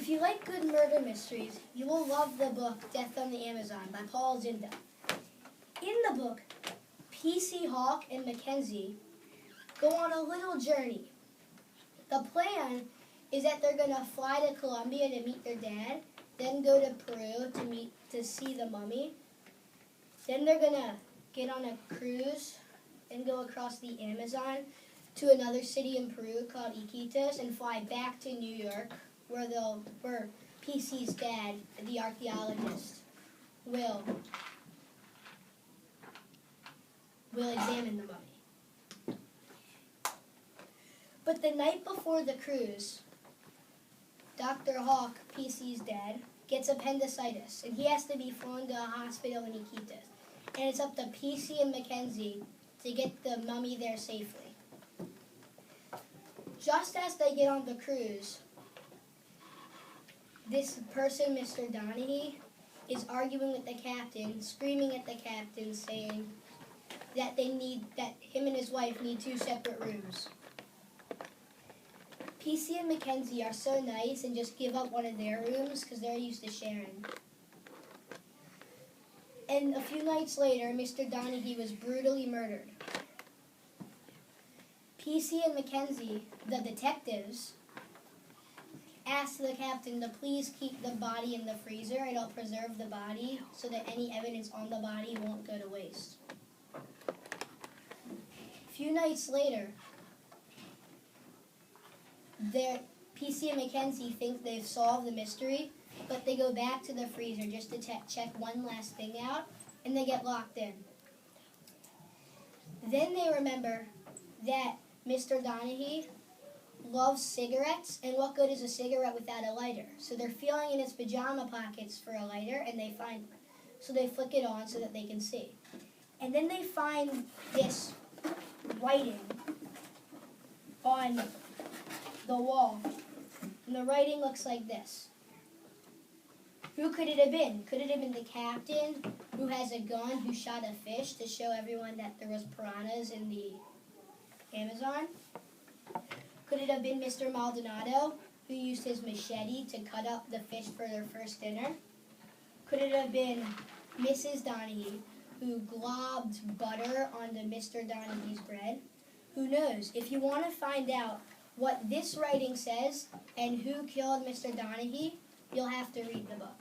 If you like good murder mysteries, you will love the book Death on the Amazon by Paul Zinda. In the book, PC Hawk and Mackenzie go on a little journey. The plan is that they're going to fly to Colombia to meet their dad, then go to Peru to see the mummy. Then they're going to get on a cruise and go across the Amazon to another city in Peru called Iquitos and fly back to New York where PC's dad, the archaeologist, will examine the mummy. But the night before the cruise, Dr. Hawk, PC's dad, gets appendicitis, and he has to be flown to a hospital in Iquitos. And it's up to PC and Mackenzie to get the mummy there safely. Just as they get on the cruise, this person, Mr. Donaghy, is arguing with the captain, screaming at the captain, saying that him and his wife need 2 separate rooms. PC and Mackenzie are so nice and just give up one of their rooms because they're used to sharing. And a few nights later, Mr. Donaghy was brutally murdered. PC and Mackenzie, the detectives, asked the captain to please keep the body in the freezer. It'll preserve the body so that any evidence on the body won't go to waste. A few nights later, PC and Mackenzie think they've solved the mystery, but they go back to the freezer just to check one last thing out, and they get locked in. Then they remember that Mr. Donaghy loves cigarettes, and what good is a cigarette without a lighter? So they're feeling in his pajama pockets for a lighter, and they flick it on so that they can see. And then they find this writing on the wall, and the writing looks like this. Who could it have been? Could it have been the captain who has a gun who shot a fish to show everyone that there was piranhas in the Amazon? Could it have been Mr. Maldonado, who used his machete to cut up the fish for their first dinner? Could it have been Mrs. Donaghy, who globbed butter onto Mr. Donaghy's bread? Who knows? If you want to find out what this writing says and who killed Mr. Donaghy, you'll have to read the book.